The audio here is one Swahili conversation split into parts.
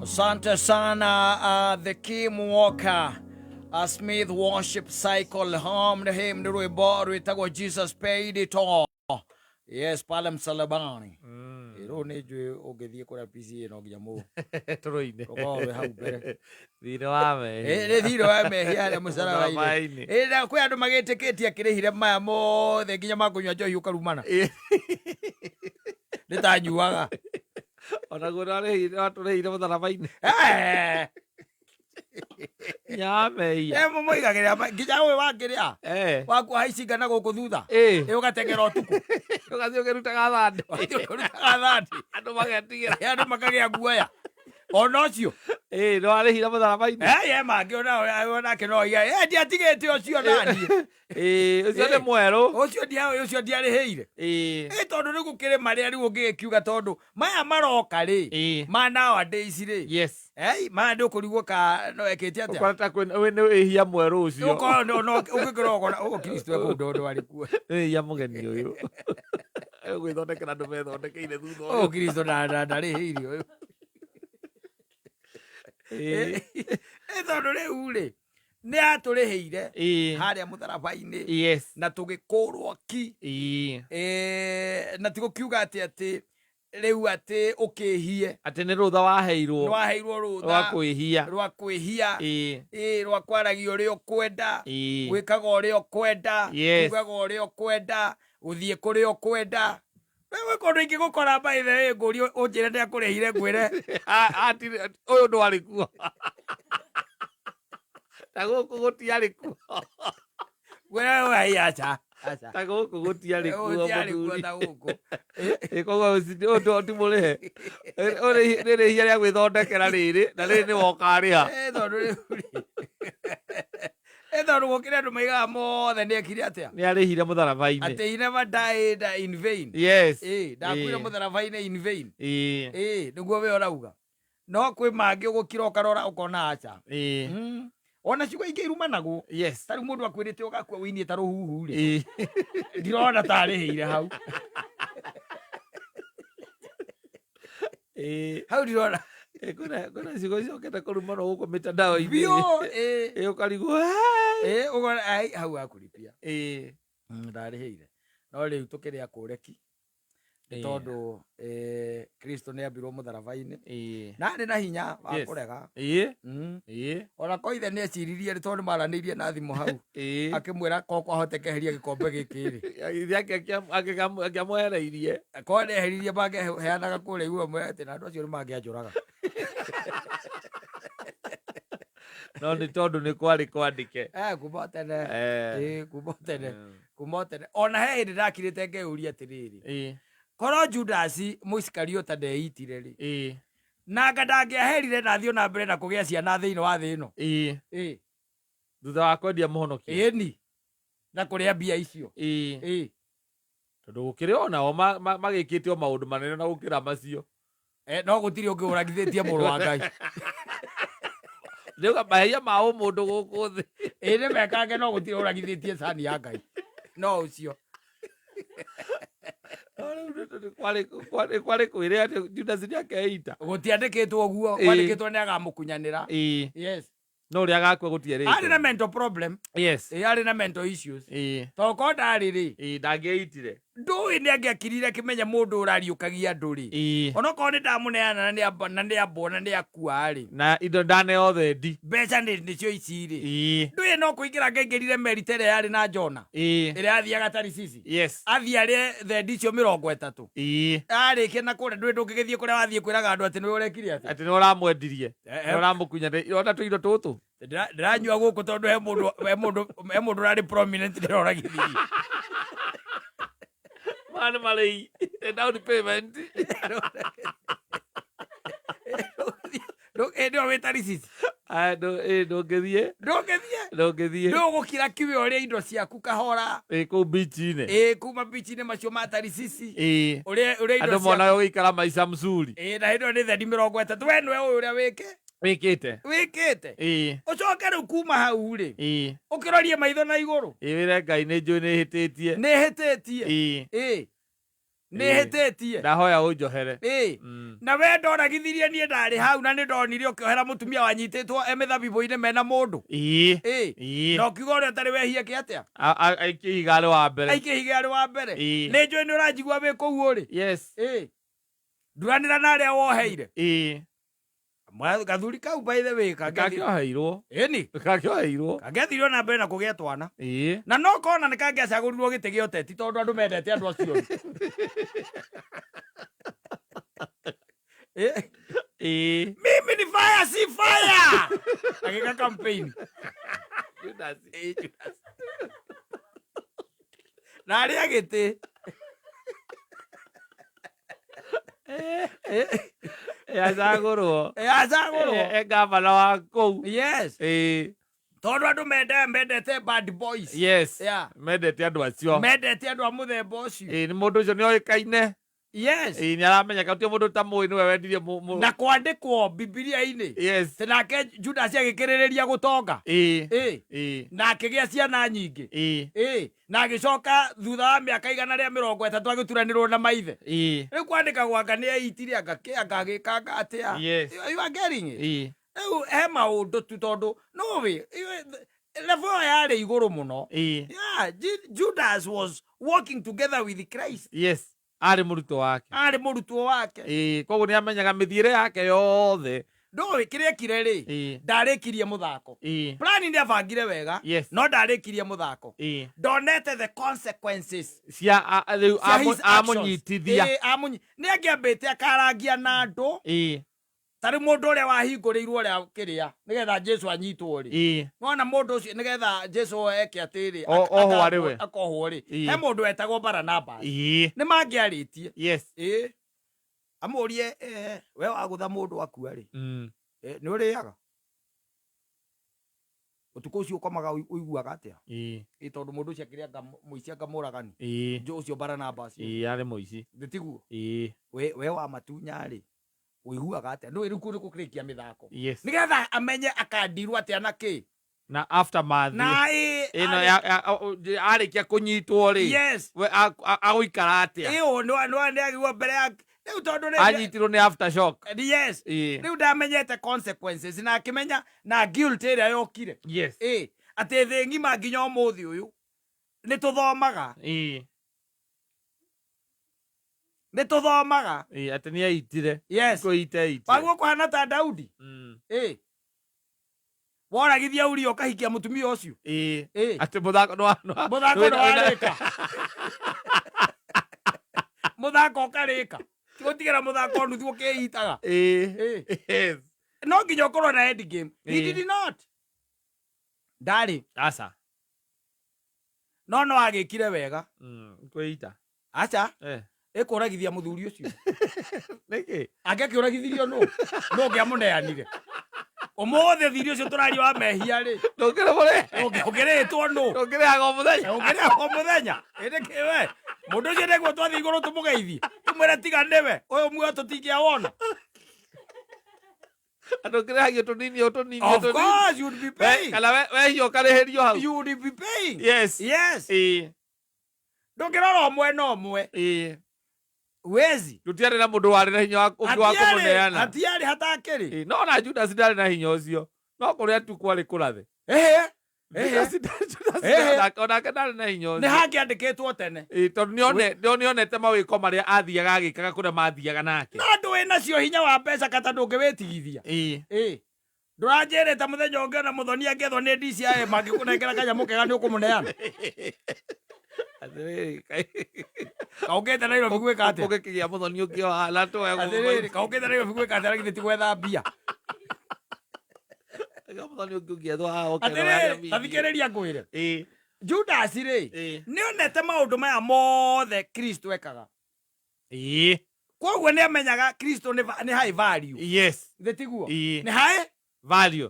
Asante sana the Kim Walker Smith Worship Cycle home the hymn the rwimbo rwitagwo Jesus Paid It All. Yes, pale msalabani. Ero ne jwe ogethie kora PC no nginya mu. Turoine. Ogo hau mbere. Thire wa me. Thire wa me hiare musalabaini. Na kwe andu magetikitie kirihire maya mothe nginya makunywa njohi ukarumana. Nitanyuaga. Ona gurare atureire mutharabaini. Nyameia. Mumoigagiria nginya we wangiria. Waku haicinga na guku thutha. Ugatengera utuku. Ugathio gerutaga thandi. Gerutaga thandi. Andu magetigira. Andu makagia guoya. Ona ucio. No arihira mutharabaini. Ye mangiona ke no ye. Ndiatigite ucio nani. Ucio ni mweru. Ucio ndiarihiire. Tondu ni gukire maria riu ungikiuga tondu maya maroka ri. Ma nowadays ri. Yes. Ma ndu kurigwo ka no ekete atia. Ukwata we ni ihia mweru ucio. Uko no ukikirogona uko Kristo ekundo ari kuo. Ihia mugeni uyu. Gwithondekera andu methondekeire thutha uyu. O Kristo ndarihiire uyu. Tondu riu ri ni aturihiire haria mutharabai-ini na tugikurwo ki na tigukiuga ati riu ati ukihie ati ni rutha waheirwo rutha rwa kwihia rwa kwaragia uria ukwenda gwikaga uria ukwenda kugaga uria ukwenda uthie kuria ukwenda. Wewe kondo ingigukora by the way nguri unjire ndiakurihire ngwire ati uyu ndwari kuo ta guku gutiari kuo wewe aiacha ta guku gutiari kuo muthuri ta guku koguo ucio ti murihe riri hia ria gwithondekera riri na riri ni woka riha tondu gukire andu maigaga mothe ni ekire atia ni arihire mutharabai-ini ati he never died in vain. Yes. Ndakuire mutharabai-ini in vain. Niguo we urauga no kwi mangi ugukira ukarora ukona acha ona ciugo ingĩ irumanagu. Tariu mundu akwirite ugakua winie ta ruhuhu ri ndirona ta arihire hau hau ndirona kuna ciugo ciokete kurumana guku mitandao-ini bio ukarigwo ugona ai hau akuripia ndarihire no riu tukiria kureki tondu Kristo ni ambirwo mutharabai-ini na ari na hinya wa kurega ona ko ithe ni eciririe ri tondu maranirie na thimu hau akimwira ko kwahotekeheria gikombe giki ri akiamwehereirie ko neheririe mangeheanaga kuria igua mwe ati na andu acio ni mangianjuraga no ni tondu ni kwari kwandike kuma tene ona he hindi ndakirite ngeuria atiriri Korwo Judas Muisikariota ndeitire ri na ndangiaherire na thio na mbere na kugia ciana thiini wa thi ino thutha wa kwendia muhonokia ni na kuria mbia icio tondu gukiri onao magikite o maundu manene na gukira macio no gutiri ungiuragithitie muru wa Ngai ndiuga mahia ma umundu guku thi ni mekange no gutiri uragithitie cani ya Ngai no ucio kwari kwire ati Judas ni akeita gutiandikitwo uguo kwandikitwo ni agamukunyanira no ria gakwa gutierite ari na mental problem ari na mental issues toko ndari ri ndangeitire ndui ni angiakirire kimenya mundu urariukagia andu ri ona ko ni ndamuneana na ni abona ni akua ri na indo ndane othe ndi mbeca ni cio ici ri ndui no kuingira ngengirire meritere yari na Jona ire athiaga Tarisisi athia ri thendi cio 30 arikia na kure ndui ndungigithie kuria wathie kwiraga andu ati ni urekire ati ni uramwendirie ni uramukunyanire ona tuindo tutu ndiranyua guku tondu he mundu rari prominent ndiroragithirie man malei down payment ndio we Tarisisi ndungithie ndio gukira kiwe uria indo ciaku kahora ku beach-ini kuma beach-ini macio ma Tarisisi uria indo andu mona gukara maica mzuri na indo ni thendi 30 we niwe uria wikite ucoke riu kuma hau ri ukirorie maitho na iguru wire Ngai ni njui ni hititie nihititie ndahoya unjohere na we ndoragithirie nie ndari hau na ni ndonire ukiohera mutumia wanyititwo emithabibu-ini mena mundu no kiuga uria tari wehia ki atia aikihiga ari wa mbere aikihiga ari wa mbere ni njui ni uranjigua wi kuu uri nduranira na aria woheire gathuri kau by the way kangioheirwo kangĩathirio na mbere na kũgĩa twana na no kona nĩ kangĩacagũrirwo gĩtĩ gĩa ũteti tondũ andũ mendete andũ acio mimi ni fire si fire agĩka campaign Judas na arĩa gĩtĩ acagũrwo ngavana wa kũu tondũ andũ mendete bad boys mendete andũ acio mendete andũ a mũthemba ũcio nĩ mũndũ ũcio nĩ oĩkaine nĩ aramenyeka ti mũndũ ta mũĩ nĩwe wendirie na kwandĩkwo Bibilia-inĩ nake Judas agĩkĩrĩrĩria gũtonga na akĩgĩa ciana nyingĩ na agĩcoka thutha wa mĩaka 130 agĩturanĩrwo na maithe rĩu kwandĩkagwo anga nĩ eitire anga agĩkanga atĩa you are getting it rĩu he maũndũ tu tondũ nowĩ level yarĩ igũrũ mũno Judas was walking together with Christ arĩ mũrutwo wake koguo nĩ amenyaga mĩthiĩre yake yothe ndũĩ kĩrĩa ekire rĩ ndarĩkirie mũthako plani nĩ abangire wega no ndarĩkirie mũthako ndonete the consequences cia amũnyitithia nĩ angĩambĩte akarangia na andũ tarĩ mũndũ ũrĩa wahingũrĩirwo ũrĩa kĩrĩa nĩgetha Jesu anyitwo rĩ nona mũndũ ũcio nĩgetha Jesu eke atĩrĩ akohwo rĩ he mũndũ wetagwo Baranaba nĩ mangĩarĩtie amũrie we wagũtha mũndũ akua rĩ nĩ ũrĩaga ũtukũ ũcio ũkomaga ũiguaga atĩa tondũ mũndũ ũcio akĩrĩanga mũici anga mũragani ũcio Baranaba arĩ mũici ndĩtiguo we wa matunya rĩ ũiguaga atĩa ndũĩ rĩu kũrĩ kũrĩkia mĩthako nĩgetha amenye akandirwo atĩa na kĩ na aftermath na arĩkia kũnyitwo rĩ we agũikara atĩa nĩ agĩguo mbere ya rĩu tondũ anyitirwo nĩ aftershock rĩu ndamenyete consequences na akĩmenya na guilt ĩrĩa yokire atĩ thĩ ng'ima nginya ũmũthĩ ũyũ nĩ tũthomaga atĩ nĩ aitire waguo kũhana ta Daudi woragithia Uria ũkahikia mũtumia ũcio atĩ mũthako nĩwarĩka mũthako ũkarĩka gũtigĩra mũthako nuthu ũkĩĩitaga no nginya ũkorwo na end game he did not ndarĩ aca no agĩkire wega kwĩita aca ĩkũragithia mũthuri ũcio nĩkĩ angĩkĩũragithirio no ngĩamũneanire ũmũthĩ thiri ũcio tũraria wa mehia rĩ ũngĩrĩtwo no ũngĩrĩhaga mũthenya ĩnĩkĩ we mũndũ ũcio nĩguo twathiĩ igũrũ tũmũgeithie tũmwĩre tiga nĩwe ũyũ muoyo tũtingĩawona andũ kĩrĩhagio tũnini of course you would be paying kana wehio ũkarĩhĩrio hau you would be paying yes ndũngĩrora mwena ũmwe wezi tũtiarĩ na mũndũ warĩ na hinya ũngĩ wa kũmũneana hatiarĩ hatakĩrĩ no na Judas ndarĩ na hinya ũcio no kũrĩa tu kwarĩ kũrathe onake ndarĩ na hinya ũcio nĩ hangĩandĩkĩtwo tene tondũ nĩonete mawĩko marĩa athiaga agĩkaga kũrĩa mathiaga nake no ndũĩ nacio hinya wa mbeca kata ndũngĩwĩtigithia ndũranjĩrĩte mũthenya ũngĩona mũthoni angĩethwo nĩ DCI mangĩkũnengera kanyamũ kega nĩ ũkũmũneana kaũngĩte Nairobi gwĩka atĩa ũgĩkĩgĩa mũthoni ũngĩ wahana kaũngĩte Nairobi gwĩka atĩa githĩ ti gwetha mbia mũthoni ũngĩ ũngĩethwo tathikĩrĩria ngwĩre Judas rĩ nĩonete maũndũ maya mothe Kristo ekaga koguo nĩamenyaga Kristo nĩ high value githĩ tiguo nĩ high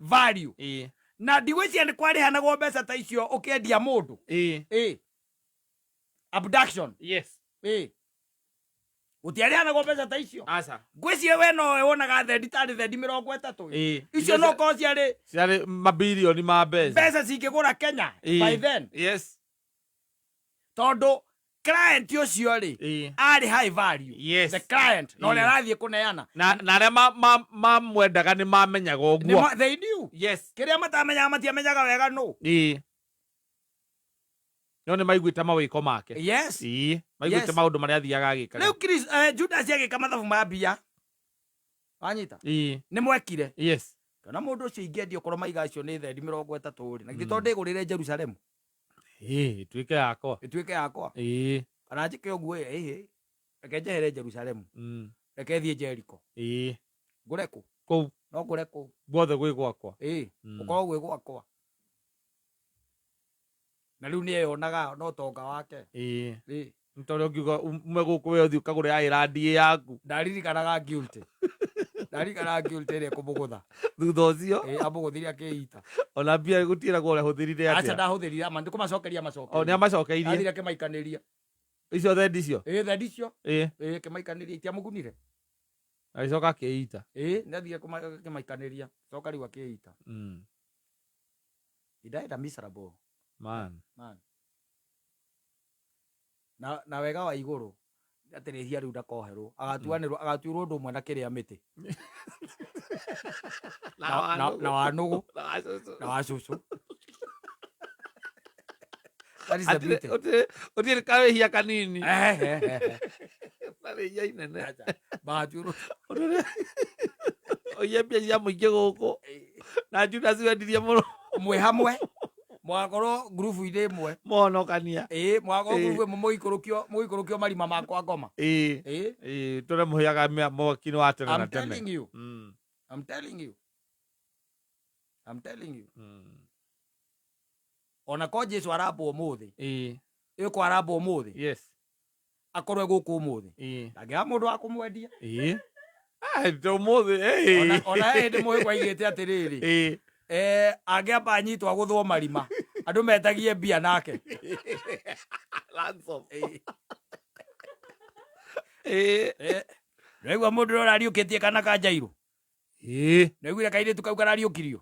value na ndigwĩcia nĩ kwarĩhanagwo mbeca ta icio ũkĩendia mũndũ abduction gũtiarĩhanagwo mbeca ta icio ngwĩcie we nowe wonaga thendi tarĩ thendi 30 icio no korwo ciarĩ mabilioni ma mbeca cingĩgũra Kenya by then tondũ client ucio ri ari high value. Yes. The client no le arathie kuneana na aria mamwendaga nĩ mamenyaga ũguo. they knew. Yes. Kiria matamenyaga matiamenyaga wega no. No nĩ maiguĩte mawĩko make. Yes. Maiguĩte maũndũ marĩa athiaga agĩkaga. Rĩu Judas agĩka mathabu ma mbia. Wanyita? Nĩ mwekire. Yes. Kana mũndũ ũcio ingĩendia ũkorwo maiga acio nĩ thendi 30 na githĩ to ndĩgũrĩre Jerusalemu. Ĩtuĩke yakwa. Ĩtuĩke yakwa. Kana njĩke ũguo reke njehere Jerusalemu. Reke thiĩ Jericho. Ngũre kũ? Kũu. No ngũre kũ? Guothe gwĩ gwakwa. Ũkorwo gwĩ gwakwa. Na rĩu nĩeyonaga no tonga wake. Nĩtondũ ũngiuga ume gũkũ we ũthiĩ ũkagũre irandi yaku. Ndaririkanaga guilty. Ndaririkanaga guilty ĩrĩa kũmũgũtha. Thutha ũcio. Amũgũthire akĩita. Ona mbia gũtiragwo ũrĩa hũthĩrire atĩa. Aca ndahũthĩrire ama ndĩkũmacokeria macokeria. Nĩamacokeirie. Athire kĩmaikanĩria. Icio thendi icio. Thendi icio. Kĩmaikanĩria itiamũgunire. Agĩcoka akĩita. Nĩathire kĩmaikanĩria. Coka rĩu akĩita. He died a miserable man. Na wega wa igũrũ atĩrĩhia rĩu ndakoherwo agatuĩrwo ũndũ ũmwe na kĩrĩa mĩtĩ na wa nũgũ na wa cũcũ. Ũtirĩ kawĩhia kanini. Narĩhia inene. Oiye mbia cia mũingĩ gũkũ na Judas wendirie mũno. Mwe hamwe mwakorwo ngurubu-inĩ ĩmwe mũhonokania. Mwakorwo ngurubu ĩmwe mũgĩikũrũkio marima makwa ngoma. Tũremũhĩaga mwaki-inĩ wa tene na tene. I'm telling you. Ona ko Jesu arambwo ũmũthĩ. Ĩko arambwo ũmũthĩ. Yes. Akorwo gũkũ ũmũthĩ. Ndangĩaga mũndũ wa kũmwendia. Ũmũthĩ. Ona hĩndĩ mũhĩgwa aigĩte atĩrĩrĩ. Angĩamba anyitwo agũthwo marima. Andũ metagie mbia nake. Naigua mũndũ ũrĩa ũrariũkĩtie kana ka Jairũ. Naiguire kairĩtu kau karariũkirio.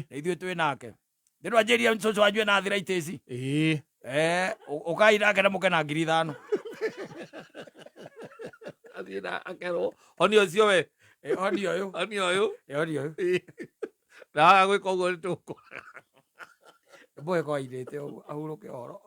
Na ithuĩ twĩ nake. Ndĩrwo anjĩria cũcũ wanyu ena arthritis. Ũkai nake na mũke na 5,000. Athiĩ na akerwo honi ũcio we. Honi ũyũ. Na waga gwĩka ũguo nĩtũkũraga. Mbũĩ ko airĩte ũguo ahurũke ũhoro.